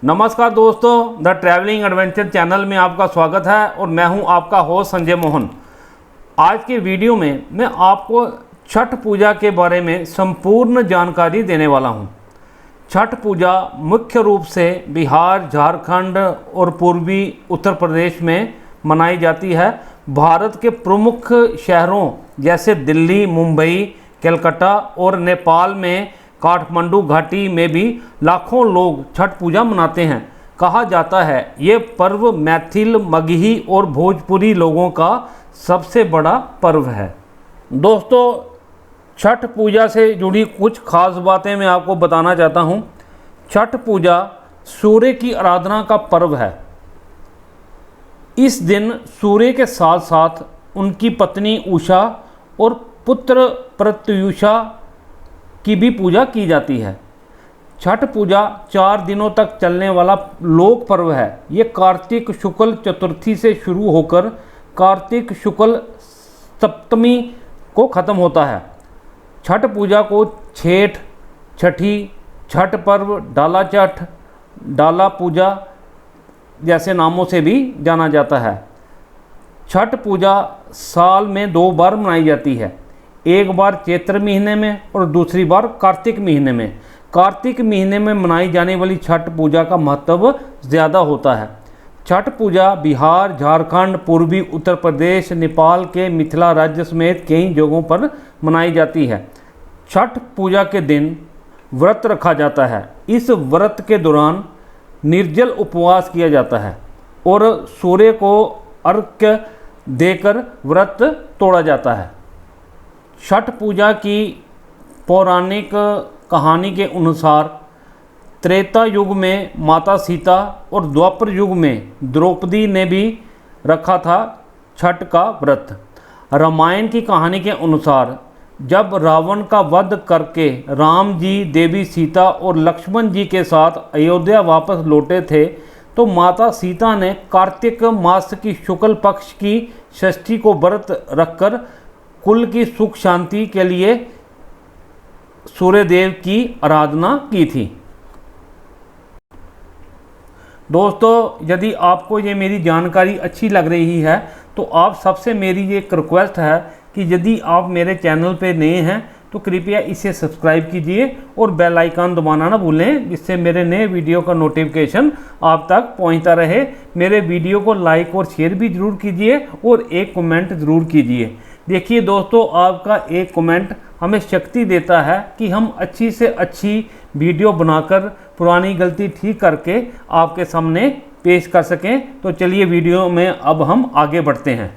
नमस्कार दोस्तों, the travelling adventure channel में आपका स्वागत है और मैं हूं आपका होस्ट संजय मोहन। आज के वीडियो में मैं आपको छठ पूजा के बारे में संपूर्ण जानकारी देने वाला हूं। छठ पूजा मुख्य रूप से बिहार, झारखंड और पूर्वी उत्तर प्रदेश में मनाई जाती है। भारत के प्रमुख शहरों जैसे दिल्ली, मुंबई, कलकत्ता और नेपाल में काठमांडू घाटी में भी लाखों लोग छठ पूजा मनाते हैं। कहा जाता है ये पर्व मैथिल, मगही और भोजपुरी लोगों का सबसे बड़ा पर्व है। दोस्तों, छठ पूजा से जुड़ी कुछ खास बातें मैं आपको बताना चाहता हूँ। छठ पूजा सूर्य की आराधना का पर्व है। इस दिन सूर्य के साथ साथ उनकी पत्नी उषा और पुत्र प्रत्युषा की भी पूजा की जाती है। छठ पूजा 4 दिनों तक चलने वाला लोक पर्व है। ये कार्तिक शुक्ल चतुर्थी से शुरू होकर कार्तिक शुक्ल सप्तमी को ख़त्म होता है। छठ पूजा को छेठ, छठी, छठ पर्व, डाला छठ, डाला पूजा जैसे नामों से भी जाना जाता है। छठ पूजा साल में 2 बार मनाई जाती है, एक बार चैत्र महीने में और दूसरी बार कार्तिक महीने में। कार्तिक महीने में मनाई जाने वाली छठ पूजा का महत्व ज़्यादा होता है। छठ पूजा बिहार, झारखंड, पूर्वी उत्तर प्रदेश, नेपाल के मिथिला राज्य समेत कई जगहों पर मनाई जाती है। छठ पूजा के दिन व्रत रखा जाता है। इस व्रत के दौरान निर्जल उपवास किया जाता है और सूर्य को अर्घ्य देकर व्रत तोड़ा जाता है। छठ पूजा की पौराणिक कहानी के अनुसार त्रेता युग में माता सीता और द्वापर युग में द्रौपदी ने भी रखा था छठ का व्रत। रामायण की कहानी के अनुसार जब रावण का वध करके राम जी, देवी सीता और लक्ष्मण जी के साथ अयोध्या वापस लौटे थे तो माता सीता ने कार्तिक मास की शुक्ल पक्ष की षष्ठी को व्रत रखकर कुल की सुख शांति के लिए सूर्यदेव की आराधना की थी। दोस्तों, यदि आपको ये मेरी जानकारी अच्छी लग रही है तो आप सबसे मेरी ये एक रिक्वेस्ट है कि यदि आप मेरे चैनल पे नए हैं तो कृपया इसे सब्सक्राइब कीजिए और बेल आइकन दबाना ना भूलें, जिससे मेरे नए वीडियो का नोटिफिकेशन आप तक पहुंचता रहे। मेरे वीडियो को लाइक और शेयर भी ज़रूर कीजिए और एक कमेंट ज़रूर कीजिए। देखिए दोस्तों, आपका एक कमेंट हमें शक्ति देता है कि हम अच्छी से अच्छी वीडियो बनाकर पुरानी गलती ठीक करके आपके सामने पेश कर सकें। तो चलिए वीडियो में अब हम आगे बढ़ते हैं।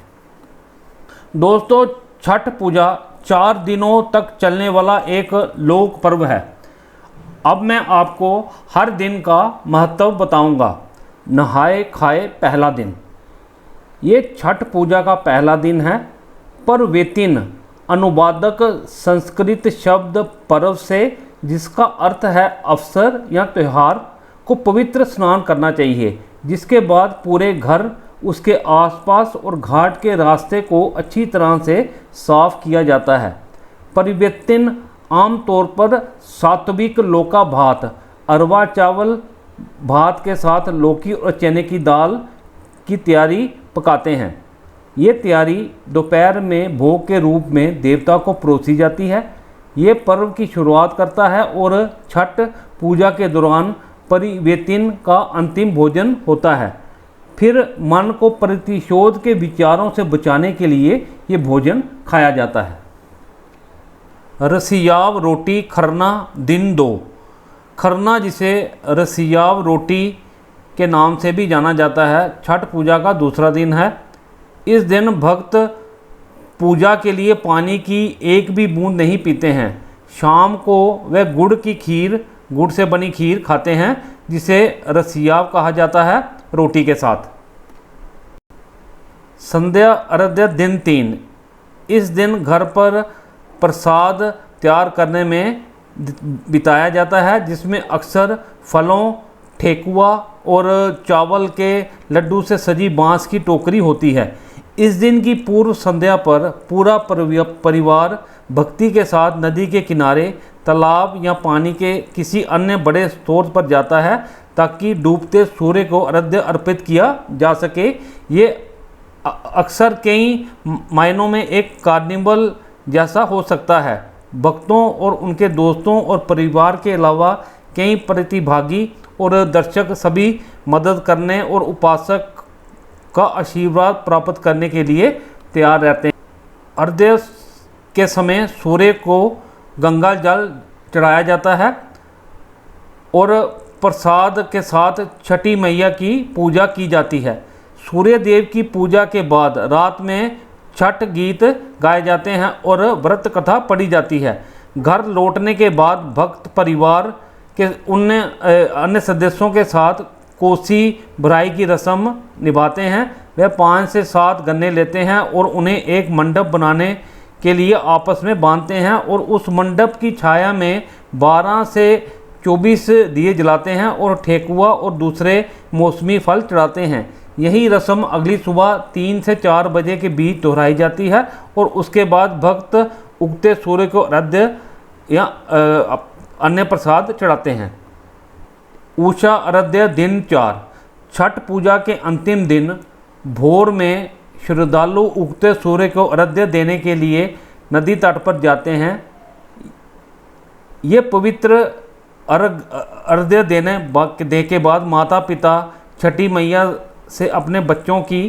दोस्तों, छठ पूजा 4 दिनों तक चलने वाला एक लोक पर्व है। अब मैं आपको हर दिन का महत्व बताऊंगा। नहाए खाए पहला दिन, ये छठ पूजा का पहला दिन है। पर्वेतिन अनुवादक संस्कृत शब्द पर्व से, जिसका अर्थ है अवसर या त्यौहार, को पवित्र स्नान करना चाहिए, जिसके बाद पूरे घर, उसके आसपास और घाट के रास्ते को अच्छी तरह से साफ किया जाता है। परिवेतिन आमतौर पर सात्विक लौका भात, अरवा चावल भात के साथ लौकी और चने की दाल की तैयारी पकाते हैं। ये तैयारी दोपहर में भोग के रूप में देवता को परोसी जाती है। ये पर्व की शुरुआत करता है और छठ पूजा के दौरान परिवेतिन का अंतिम भोजन होता है। फिर मन को प्रतिशोध के विचारों से बचाने के लिए ये भोजन खाया जाता है। रसियाव रोटी खरना दिन 2। खरना, जिसे रसियाव रोटी के नाम से भी जाना जाता है, छठ पूजा का दूसरा दिन है। इस दिन भक्त पूजा के लिए पानी की एक भी बूंद नहीं पीते हैं। शाम को वे गुड़ से बनी खीर खाते हैं, जिसे रसियाव कहा जाता है, रोटी के साथ। संध्या अर्घ्य दिन 3। इस दिन घर पर प्रसाद तैयार करने में बिताया जाता है, जिसमें अक्सर फलों, ठेकुआ और चावल के लड्डू से सजी बांस की टोकरी होती है। इस दिन की पूर्व संध्या पर पूरा परिवार भक्ति के साथ नदी के किनारे तालाब या पानी के किसी अन्य बड़े स्रोत पर जाता है ताकि डूबते सूर्य को अर्घ्य अर्पित किया जा सके। ये अक्सर कई मायनों में एक कार्निवल जैसा हो सकता है। भक्तों और उनके दोस्तों और परिवार के अलावा कई प्रतिभागी और दर्शक सभी मदद करने और उपासक का आशीर्वाद प्राप्त करने के लिए तैयार रहते हैं। अर्घ्य के समय सूर्य को गंगा जल चढ़ाया जाता है और प्रसाद के साथ छठी मैया की पूजा की जाती है। सूर्य देव की पूजा के बाद रात में छठ गीत गाए जाते हैं और व्रत कथा पढ़ी जाती है। घर लौटने के बाद भक्त परिवार के अन्य सदस्यों के साथ कोसी भराई की रस्म निभाते हैं। वह 5 से 7 गन्ने लेते हैं और उन्हें एक मंडप बनाने के लिए आपस में बांधते हैं और उस मंडप की छाया में 12 से 24 दिए जलाते हैं और ठेकुआ और दूसरे मौसमी फल चढ़ाते हैं। यही रस्म अगली सुबह 3 से 4 बजे के बीच दोहराई जाती है और उसके बाद भक्त उगते सूर्य को अर्घ्य या अन्य प्रसाद चढ़ाते हैं। उषा अर्घ्य दिन 4। छठ पूजा के अंतिम दिन भोर में श्रद्धालु उगते सूर्य को अर्घ्य देने के लिए नदी तट पर जाते हैं। ये पवित्र अर्घ्य देने के बाद माता पिता छठी मैया से अपने बच्चों की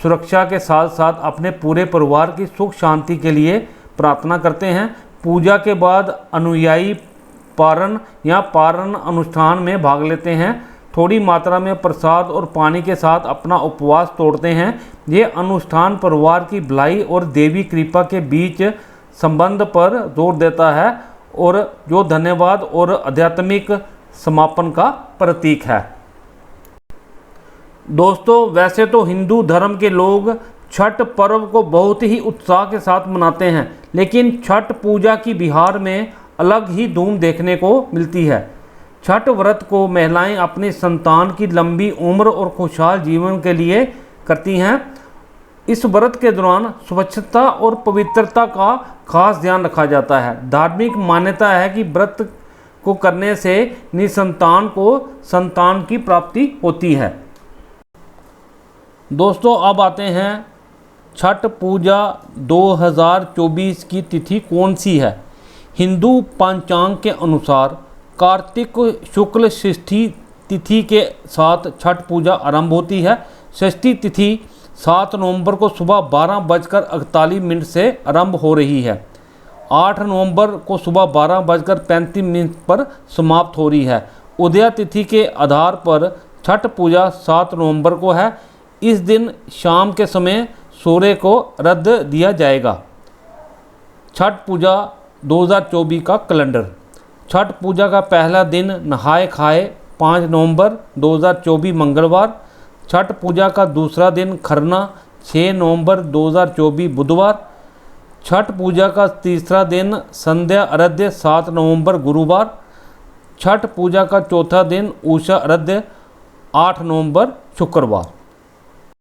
सुरक्षा के साथ साथ अपने पूरे परिवार की सुख शांति के लिए प्रार्थना करते हैं। पूजा के बाद अनुयायी पारण या पारण अनुष्ठान में भाग लेते हैं। थोड़ी मात्रा में प्रसाद और पानी के साथ अपना उपवास तोड़ते हैं। ये अनुष्ठान परिवार की भलाई और देवी कृपा के बीच संबंध पर जोर देता है और जो धन्यवाद और आध्यात्मिक समापन का प्रतीक है। दोस्तों, वैसे तो हिंदू धर्म के लोग छठ पर्व को बहुत ही उत्साह के साथ मनाते हैं, लेकिन छठ पूजा की बिहार में अलग ही धूम देखने को मिलती है। छठ व्रत को महिलाएं अपनी संतान की लंबी उम्र और खुशहाल जीवन के लिए करती हैं। इस व्रत के दौरान स्वच्छता और पवित्रता का खास ध्यान रखा जाता है। धार्मिक मान्यता है कि व्रत को करने से निसंतान को संतान की प्राप्ति होती है। दोस्तों, अब आते हैं छठ पूजा 2024 की तिथि कौन सी है। हिंदू पंचांग के अनुसार कार्तिक शुक्ल षष्ठी तिथि के साथ छठ पूजा आरंभ होती है। षष्ठी तिथि 7 नवंबर को सुबह 12:48 से आरंभ हो रही है। 8 नवंबर को सुबह 12:35 पर समाप्त हो रही है। उदया तिथि के आधार पर छठ पूजा 7 नवंबर को है। इस दिन शाम के समय सूर्य को अर्घ्य दिया जाएगा। छठ पूजा 2024 का कैलेंडर। छठ पूजा का पहला दिन नहाए खाए 5 नवंबर 2024 मंगलवार। छठ पूजा का दूसरा दिन खरना 6 नवंबर 2024 बुधवार। छठ पूजा का तीसरा दिन संध्या अर्घ्य 7 नवंबर गुरुवार। छठ पूजा का चौथा दिन उषा अर्घ्य 8 नवंबर शुक्रवार।